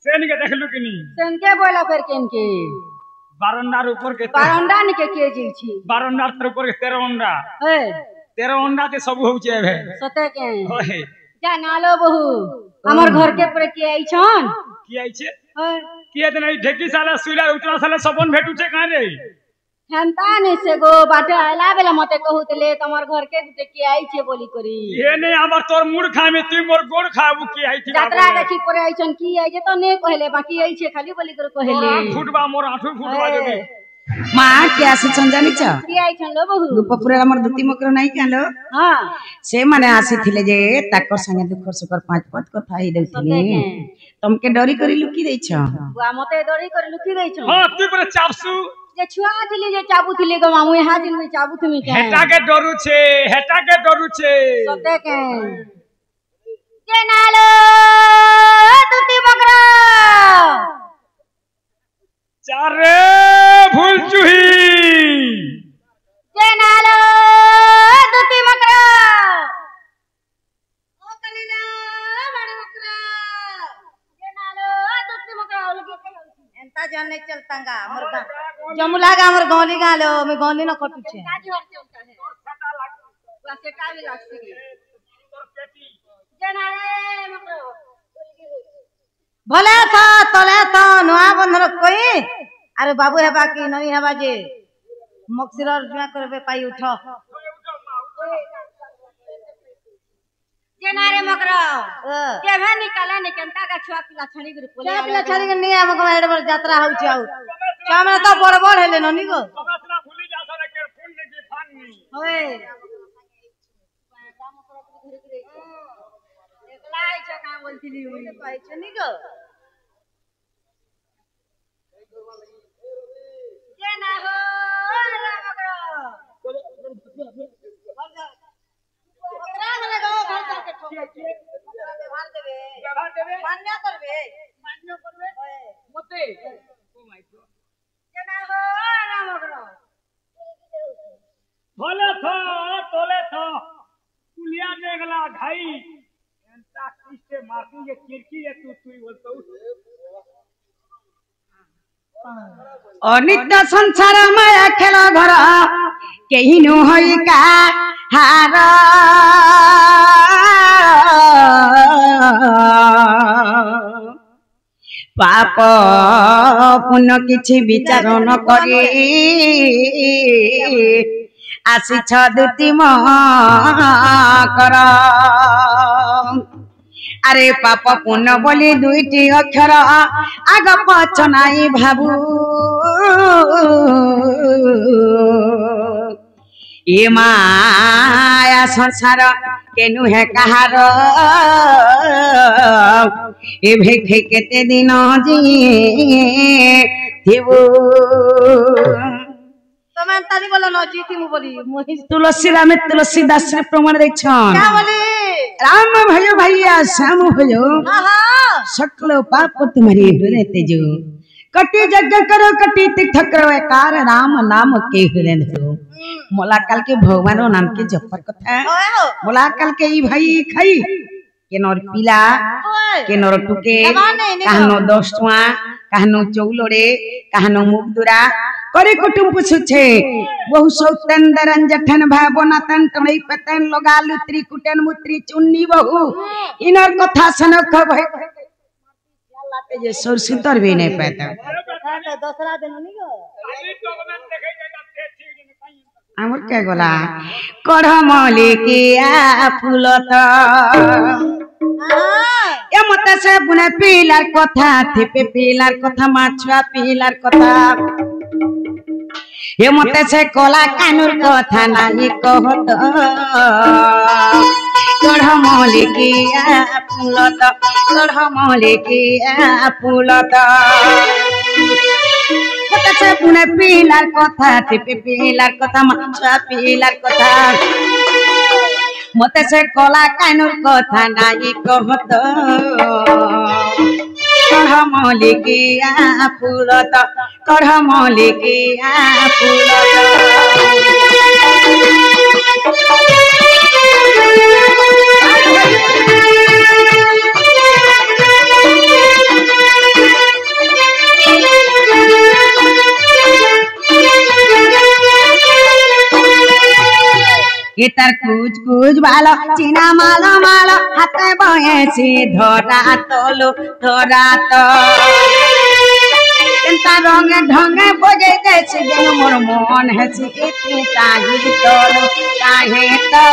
सेन के देखलु कि नहीं सेन के बोला फिर केन के बारंडार ऊपर के बारंडा नि के जी छी बारंडार तर ऊपर के 13 अंडा ए 13 अंडा ते सब होउ छे बे सते के होय जा नालो बहू हमर घर के पर के आई छन की आई छे के त नहीं ढेकी साला सुइला उठना साला सबन भेटू छे काहे रे हंता ने से गो बाटे आला बेला मते कहूतले तमर घर के गुटे के आई छे बोली करी ये नहीं हमर तोर मुड़ खा में तू मोर गोड़ खाबू की आई थी यात्रा देखी परे आई छन की आई जे तो ने कहले बाकी आई छे खाली बोली कर कहले फुटबा मोर आठू फुटबा देबे मां के आसी छन जानि छ की आई छन लो बहू रूपपुरा हमर धुती मकर नाही कालो हां से माने आसी थिले जे ताकर संगे दुख सुकर पांच पांच कथा ही देथिले तुमके डरी करी लुकी दै छ बुआ मते डरी करी लुकी दै छ हां तू पर चापसू जे छुआ दिली जे चाबू थिले ग मामू यहां दिन में चाबू थमी के हेटा के डरू छे सते के जे नालो दुती बकरा चारे भूल चुही जे नालो दुती बकरा ओ कलीना मारे बकरा जे नालो दुती बकरा एंता जान नहीं चलतांगा मुर्गा जमुला का हमर गौली गालो में गौली न कटू छे काजी हर चलता है वैसे का भी लागसी जनारे मकरो भले था तले था नवा बंधर कोई अरे बाबू हेबा की नहीं हेबा जे मक्सिरर जुआ करबे पाई उठ जनारे मकरो केभे निकाला निकंता का छुआ पिला छणी गुरु पोले पिला छणी के नहीं हमको एड बड़ यात्रा होउ छ चामे तो बड़ बड़ हेले ननी गो तबसना भूली जा सारे के फूल ने की फान नहीं होए काम कर घरे घरे एकलाई छ का बोलतिली ओइ पाइ छ नी गो जे ना हो रामगरो ओकरा हले गो घर के ठोक व्यवहार देबे मान्य करबे मते ओ माय गॉड जना हो रामगरो भले था तोले था कुलिया नेगला घाई एंता किस्ते मारती ये किरकी ये तू बोलतो अनित्य संसार माया खेल घर केही नु होई का हार पाप पुण्य किछि विचार न करी आसी छ दुती कर अरे पाप पुण्य बोली दुईटी अक्षर आग पछ नाई भाबू ये माया संसार केनु है कहार ए भेखे केते दिन जी थिबू तमे ताली बोला न जीती मु बोली मोहि तुलसी राम तुलसी दास रे प्रमाण देख छन क्या बोली राम भयो भैया श्याम भयो हां सकल पाप तुम्हारे हृदय तेजो कटी यज्ञ करो कटी तीर्थ करो एकार राम नाम के हृदय धरो मोला काल के भगवान नाम के जपर कथा मोला काल के ई भाई खाई के नर पिला के नर टुके कहनो 10 टुआ कहनो चौलोड़े कहनो मुगदुरा करे कुटुम पुछुछे बहु सौतंदरन जठन भावना तन टणई पतन लगा लुत्री कुटन मुत्री चुन्नी बहु इनर कथा सनख भय लाते जे सरसी तर भी नहीं पाता दूसरा दिन नहीं गो खाली डॉक्यूमेंट देखे जाएगा ठीक नहीं आमर क्या गोला कढ़मली किया फूलत ए मत से बुने पीलार कथा थेपे पीलार कथा माछुआ पीलार कथा ए मत से कोला कानुर कथा नाही कहत कढ़मली किया फूलत कढ़मली किया फूलत से पुणे पीलार कथा थेपे पीलार कथा माछुआ पीलार कथा मते से कोला कानुर कथा नाही कहत कढ़मली किया फूलत कढ़मली किया फूलत ये तर कुछ बालो चीना मालो मालो हाथे बयसी धरा तलो धरा तो केनता रंगे ढंगे बजे देसी देनु मोर मन हेसी इति ताही तलो ताहे तो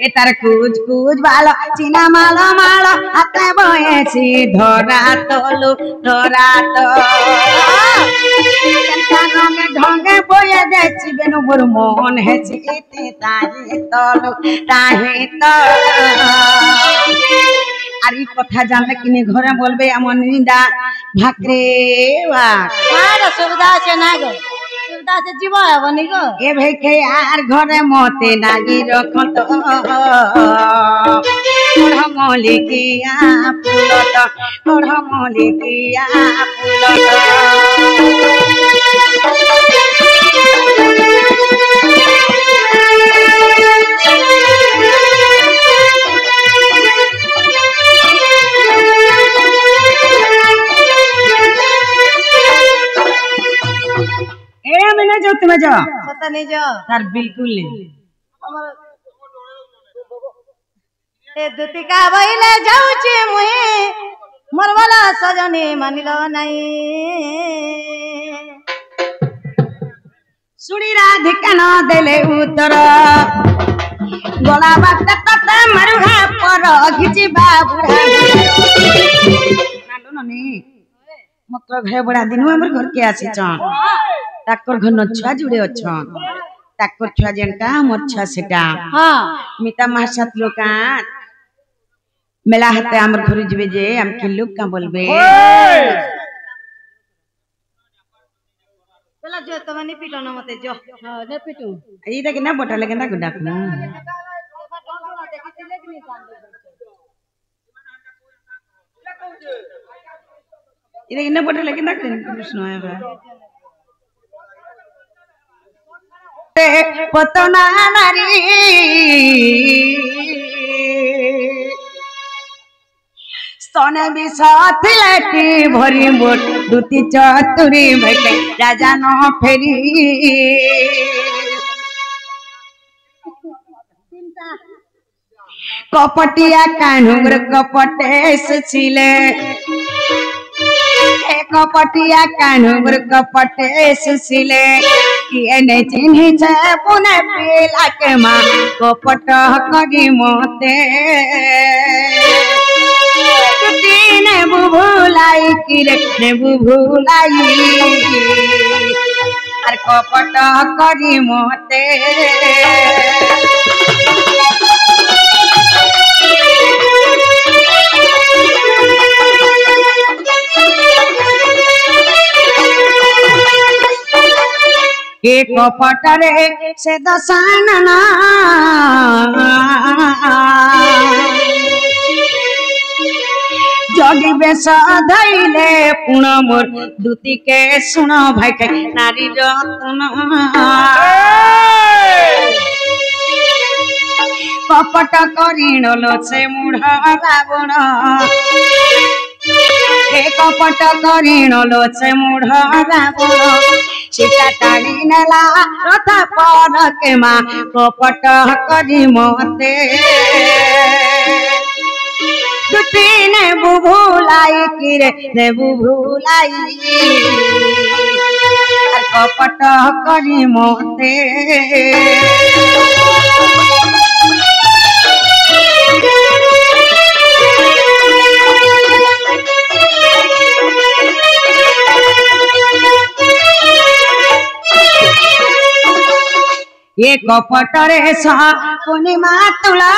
ये तर कुछ बालो चीना मालो मालो हाथे बयसी धरा तलो धरा तो केनता रंगे ढंगे बजे देसी देनु मोर मन हेसी इति ताही तलो ताहे तो आरी कथा जानले किने घरे बोलबे हमन निंदा भाकरे वा हां सुविधा से ना गो सुविधा से जीव बनी गो ए भाई के यार घरे मते नागी रखत ओढ़मली किया फूलत ओढ़मली किया फूलत मैंने जो तुम्हें जो पता नहीं जो सर बिल्कुल नहीं ए दुतिका बइले जाउची मुही मोर वाला सजनी मानिलो नहीं सुनी राधिका न देले उतर गला बात तत मरुहा पर घिची बाबुरा नालो ननी मकर घरे बड़ा दिन हमर घर के आसी छन ताकर घर न छुआ जुड़े अछन ताकर छुआ जेनटा हमर छुआ सेटा हां मिता मार साथ लोका मेला हाते हमर घर जबे जे हम के लोग का बोलबे चला जो तमनी पिटो न मते जो हां ने पिटू ई देख ना बोटा लगे ना गुडा ना ई देख ना बोटा लगे ना कृष्ण है बा पतना नारी स्तने भी साथ लाटी भरी मोट दुती चतुरी भटे राजा न फेरी कपटिया कान्हुर कपटेस छिले कपटिया कान्हुर कपटेस छिले किए ने चिन्हि छे पुने पिला के मां कपट करी मोते ने बुभुलाई किरे ने बुभुलाई और कपट करी मोते एक कपटरे से दसानना जगी बेस धैले पुण मोर दूती के सुन भाई के नारी रतन कपट करिणलो से मुढ़ रावण कपट करिणलो से मुढ़ रावण सीता टाणी नेला रथ पर के माँ कपट करी मोते ने बुभुलाई किरे ने बुभुलाई कपट करी मोते ये कपटरे सा पूर्णिमा तुला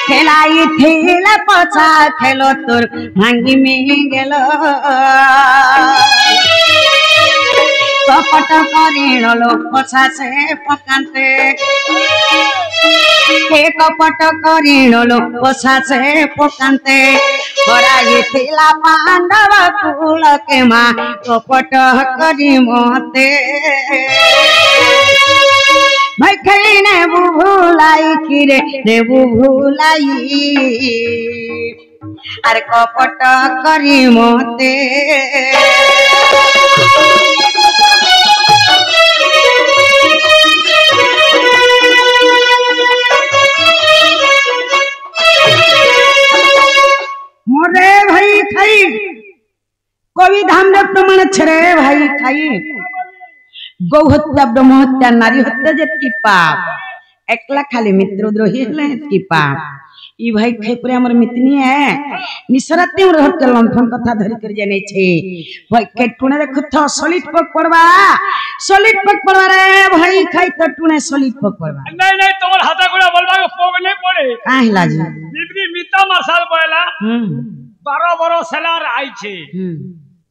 खेलाई थेल पचा खेलो तोर भांगी में गेलो कपट करिणलो पछा से पकान्ते हे कपट करिणलो पछा से पकान्ते हराई थिला पांडव कुल के माँ कपट करी मोते भाई खई ने बुभुलाई किरे ने बुभुलाई আরে কপট করি মতে মোরে ভাই খাই কবি ধামরে প্রমাণ ছেড়ে ভাই খাই গৌ হত্যা ব্রহ্ম হত্যা নারী হত্যা যেতকি পাপ একলা খালি মিত্রদ্রোহী হলে এতকি পাপ ই ভাই খাই পরে আমার মিতনি है নিসরাতে মোর হত্যা লণ্ঠন কথা ধরি করে জানে ছে ভাই কে টুনে দেখো তো সলিড পক পড়বা রে ভাই খাই তো টুনে সলিড পক পড়বা नहीं नहीं তোমার হাতে করে বলবা পোগ নেই পড়ে কাহিলা জি বিবরি মিতা মাসাল পয়লা 12 বড় সেলার আইছে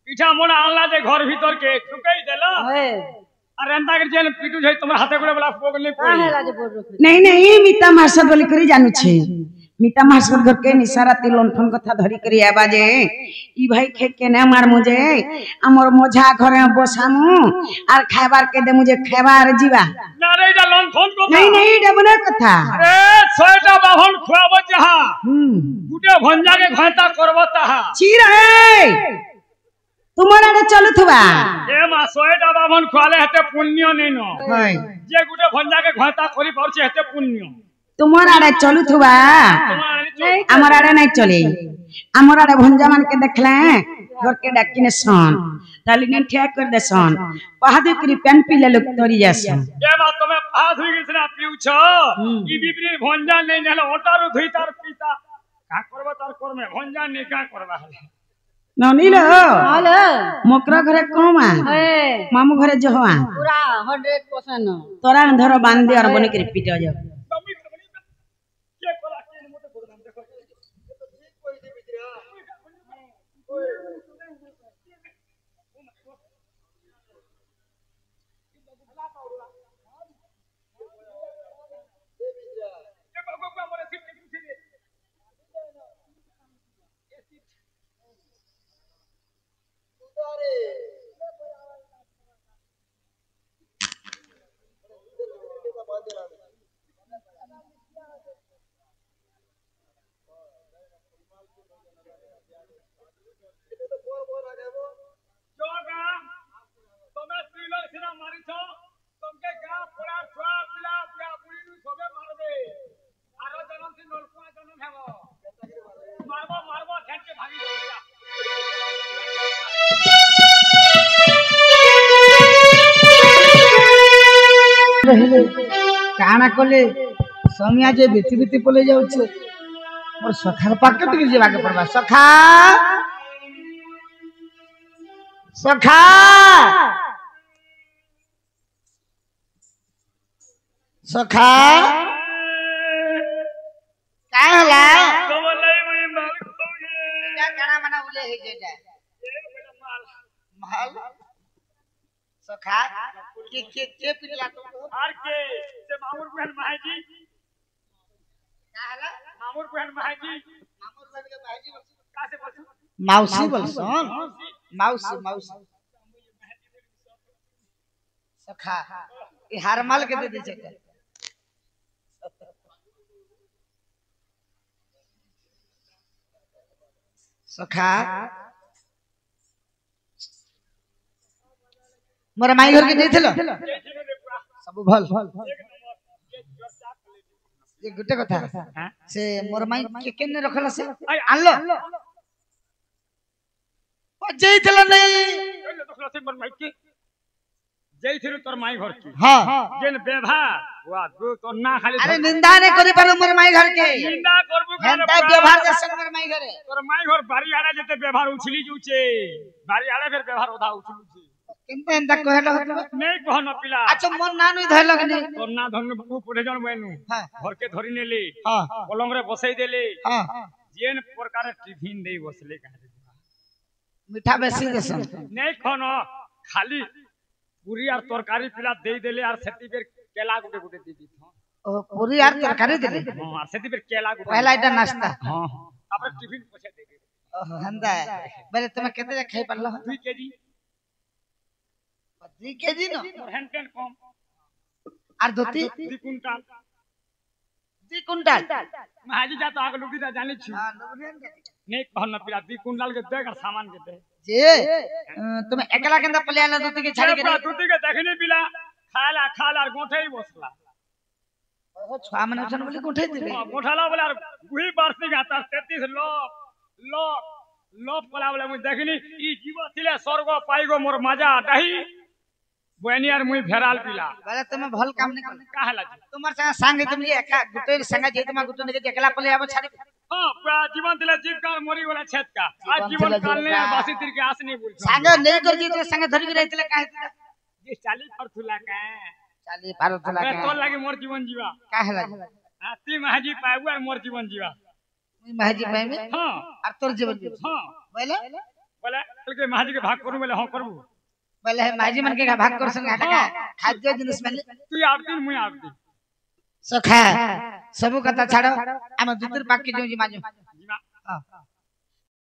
পিঠা মোনা আনলা যে ঘর ভিতর কে ঠুকাই দেল আর এন্তা করে যেন পিটু যাই তোমার হাতে করে বলা পোগ নেই পড়ে नहीं नहीं মিতা মাসা বলি করে জানু ছে মিতা মাসর ঘর के নিসারাতি লণ্ঠন কথা ধরি করি আবা যে ই ভাই খে কেনে মার মুজে আমর মঝা ঘরে বসামু আর খাবার কে দে মুজে খাবার জিবা না রে এটা লণ্ঠন কথা नहीं नहीं ডবনা কথা আরে 6টা বাহন খুয়াব যাহা গুটে ভঞ্জাকে ঘয়তা করব তাহা চিরে তোমার আড়ে চলু থুবা এ মা 6টা বাহন খুয়ালে হেতে পুণ্য নেই ন হয় যে গুটে ভঞ্জাকে ঘয়তা করি পারছে হেতে পুণ্য তোমার আড়ে চলু থুবা আমার আড়ে নাই চলে আমার আড়ে ভঞ্জা মান के देखले घर के डाकिने सन ताली ने ठिया कर दे सन पहादी करी पेन पीले लोग तोरी जासन ए मा তুমি পাস হই গেছ না পিউছ ই বিবরি ভঞ্জা নেই নালে ওটারু ধুই তার পিতা কা করব তার কর্মে ভঞ্জা নেই কা করবা ननीलो मोकरा घरे कमा मामू घरे जहवा पूरा 100% तोरा धरो बांधे और बने के पिटा जाओ काना कले समिया जे बेती बेती पले जाउछे मोर सखार पाके टिके जेबा के पड़बा सखा सखा सखा का होला कमलाई में माल खोगे जा गाना मना उले हे जे माल सखा के पिटला तो आर के से मामूर बहन महाजी का होला मामूर बहन महाजी मामूर बहन के भाईजी का से बस मौसी बोलसन मौसी मौसी सखा ई हारमाल के दे दे छे सखा मोर माई घर के देथिलो सब भल ये गुटे कथा से मोर माई के केने रखला से आनलो ओ जेइथिलो नहीं देखला से मन माई के जई थिरु तोर माई घर की हां जेन व्यवहार हुआ दो तो ना खाली अरे निंदा ने करि पालो मोर माई घर के निंदा करबो हेंता व्यवहार जसन मोर माई घरे तोर माई घर बारी आड़े जेते व्यवहार उछली जुचे बारी आड़े फिर व्यवहार उधा उछलुचे केनते हेंता कहलो नहीं कहन पिला अच्छा मन ना नुई धरलो के नहीं तोर ना धन बु पड़े जन मैनु हां घर के धरि नेले हां पलंग रे बसई देले हां जेन प्रकार टिफिन देई बसले का मीठा बेसी देसन नहीं खन खाली पूरी और तरकारी पिला दे देले और सेती बेर केला गुटे गुटे दे दी ओ पूरी यार तरकारी देले हां और सेती बेर केला गुटे पहला इटा नाश्ता हां तापर टिफिन पछे दे दे हंदा बेले तुम केते खाई पड़लो 2 केजी 2 केजी न हेंटेन कम और धोती 2 कुंटल 2 कुंटल महाजी जा तो आगे लुगी जाने छी हां लुगियन नहीं कहन पिला 2 कुंटल के देख सामान के दे जे तुम एकला केंदा पले आला दूती के छाड़ी के दूती के देखनी पिला खाला और गोठे ही बसला ओ छुआ मन छन बोली गोठे दिले गोठाला बोला गुही बारसी गाता 33 लोप पला बोला मुई देखनी ई जीव थिले स्वर्ग पाइगो मोर मजा डही बहनी और मुई फेराल पिला बोले तुम भल काम नहीं कर काहेला तुम्हार संग तुम ये एका गुटे संग जे तुम गुटे ने एकला पले आबो छाड़ी हां पूरा जीवन दिले जीव का मरी वाला छेद का आज जीवन काल ने बासी तिर के आस नहीं बोल संग नहीं कर जी तो संग धरि के रहतले काहे जे 40 फरथुला का 40 फरथुला का तो लागे मोर जीवन जीवा काहे लागे हां ती महाजी पाएगु और मोर जीवन जीवा महाजी पाए में हां और तोर जीवन जीवा हां बोले कल के महाजी के भाग करू बोले हां करबू बोले महाजी मन के भाग कर संग हटा खाद्य जिनिस में तू आरती मुई आरती सखा सबु कथा छाड़ो हम दुतर पाक के जो जी माजो जीवा